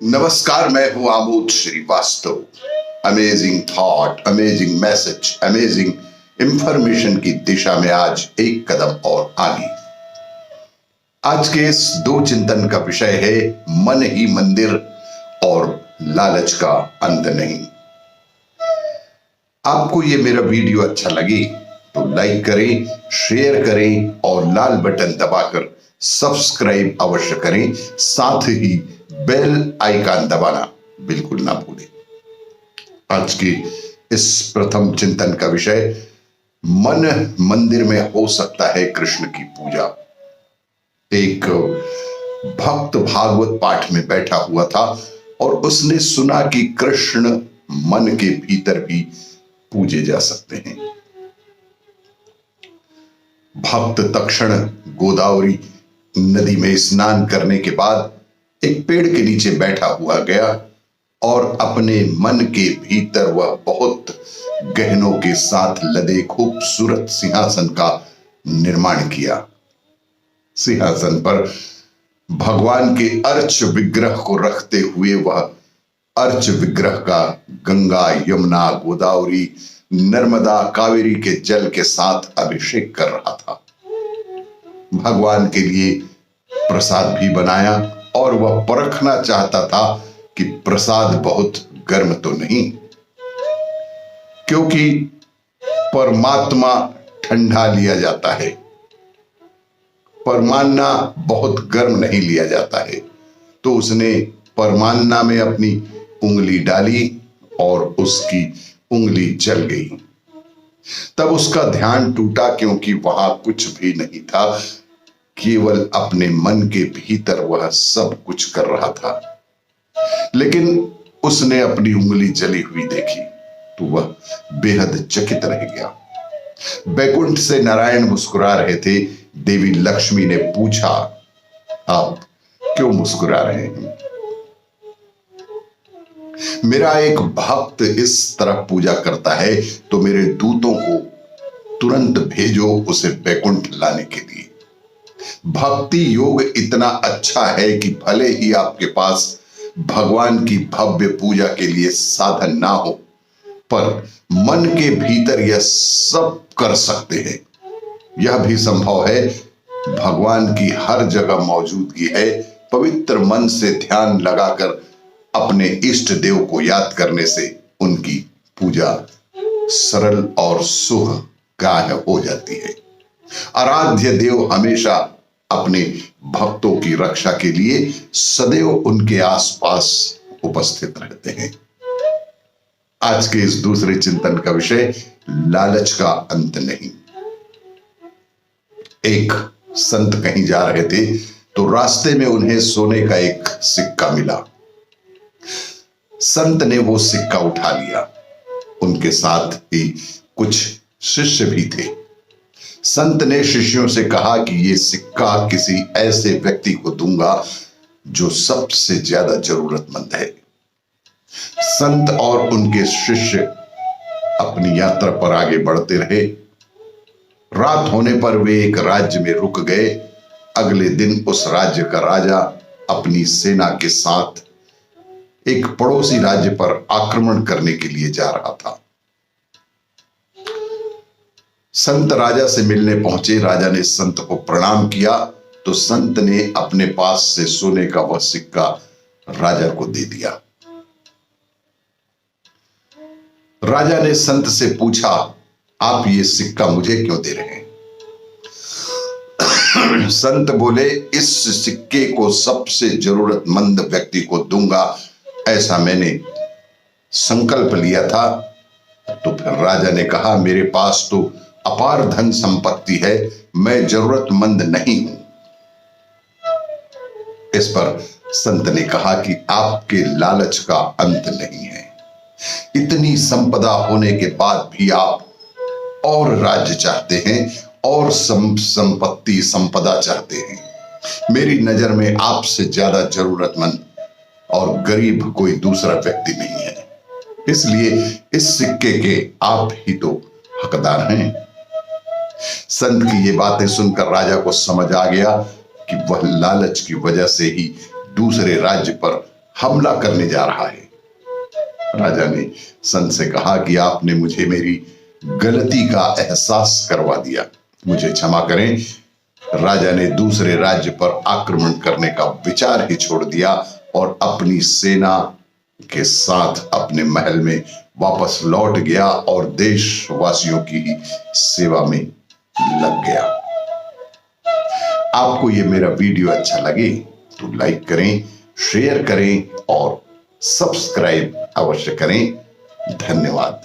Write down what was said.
नमस्कार, मैं हूं Amod Srivastava. Amazing thought, amazing message, amazing information की दिशा में आज एक कदम और आगे। आज के इस दो चिंतन का विषय है मन ही मंदिर और लालच का अंत नहीं। आपको ये मेरा वीडियो अच्छा लगे तो लाइक करें, शेयर करें और लाल बटन दबाकर सब्सक्राइब अवश्य करें। साथ ही बेल आइकन दबाना बिल्कुल ना भूलें। आज की इस प्रथम चिंतन का विषय, मन मंदिर में हो सकता है कृष्ण की पूजा। एक भक्त भागवत पाठ में बैठा हुआ था और उसने सुना कि कृष्ण मन के भीतर भी पूजे जा सकते हैं। भक्त तक्षण गोदावरी नदी में स्नान करने के बाद एक पेड़ के नीचे बैठा हुआ गया और अपने मन के भीतर वह बहुत गहनों के साथ लदे खूबसूरत सिंहासन का निर्माण किया। सिंहासन पर भगवान के अर्च विग्रह को रखते हुए वह अर्च विग्रह का गंगा, यमुना, गोदावरी, नर्मदा, कावेरी के जल के साथ अभिषेक कर रहा था। भगवान के लिए प्रसाद भी बनाया और वह परखना चाहता था कि प्रसाद बहुत गर्म तो नहीं, क्योंकि परमात्मा ठंडा लिया जाता है, परमान्ना बहुत गर्म नहीं लिया जाता है। तो उसने परमान्ना में अपनी उंगली डाली और उसकी उंगली जल गई। तब उसका ध्यान टूटा, क्योंकि वहां कुछ भी नहीं था, केवल अपने मन के भीतर वह सब कुछ कर रहा था। लेकिन उसने अपनी उंगली जली हुई देखी तो वह बेहद चकित रह गया। बैकुंठ से नारायण मुस्कुरा रहे थे। देवी लक्ष्मी ने पूछा, आप क्यों मुस्कुरा रहे हैं? मेरा एक भक्त इस तरह पूजा करता है तो मेरे दूतों को तुरंत भेजो उसे बैकुंठ लाने के लिए। भक्ति योग इतना अच्छा है कि भले ही आपके पास भगवान की भव्य पूजा के लिए साधन ना हो, पर मन के भीतर यह सब कर सकते हैं। यह भी संभव है, भगवान की हर जगह मौजूदगी है। पवित्र मन से ध्यान लगाकर अपने इष्ट देव को याद करने से उनकी पूजा सरल और सुखदायक हो जाती है। आराध्य देव हमेशा अपने भक्तों की रक्षा के लिए सदैव उनके आसपास उपस्थित रहते हैं। आज के इस दूसरे चिंतन का विषय, लालच का अंत नहीं। एक संत कहीं जा रहे थे तो रास्ते में उन्हें सोने का एक सिक्का मिला। संत ने वो सिक्का उठा लिया। उनके साथ ही कुछ शिष्य भी थे। संत ने शिष्यों से कहा कि ये सिक्का किसी ऐसे व्यक्ति को दूंगा जो सबसे ज्यादा जरूरतमंद है। संत और उनके शिष्य अपनी यात्रा पर आगे बढ़ते रहे। रात होने पर वे एक राज्य में रुक गए। अगले दिन उस राज्य का राजा अपनी सेना के साथ एक पड़ोसी राज्य पर आक्रमण करने के लिए जा रहा था। संत राजा से मिलने पहुंचे। राजा ने संत को प्रणाम किया तो संत ने अपने पास से सोने का वह सिक्का राजा को दे दिया। राजा ने संत से पूछा, आप ये सिक्का मुझे क्यों दे रहे हैं? संत बोले, इस सिक्के को सबसे जरूरतमंद व्यक्ति को दूंगा, ऐसा मैंने संकल्प लिया था। तो फिर राजा ने कहा, मेरे पास तो अपार धन संपत्ति है, मैं जरूरतमंद नहीं हूं। इस पर संत ने कहा कि आपके लालच का अंत नहीं है। इतनी संपदा होने के बाद भी आप और राज्य चाहते हैं और संपत्ति संपदा चाहते हैं। मेरी नजर में आपसे ज्यादा जरूरतमंद और गरीब कोई दूसरा व्यक्ति नहीं है, इसलिए इस सिक्के के आप ही तो हकदार हैं। संत की ये बातें सुनकर राजा को समझ आ गया कि वह लालच की वजह से ही दूसरे राज्य पर हमला करने जा रहा है। राजा ने संत से कहा कि आपने मुझे मेरी गलती का एहसास करवा दिया, मुझे क्षमा करें। राजा ने दूसरे राज्य पर आक्रमण करने का विचार ही छोड़ दिया और अपनी सेना के साथ अपने महल में वापस लौट गया और देशवासियों की ही सेवा में लग गया। आपको ये मेरा वीडियो अच्छा लगे तो लाइक करें, शेयर करें और सब्सक्राइब अवश्य करें। धन्यवाद।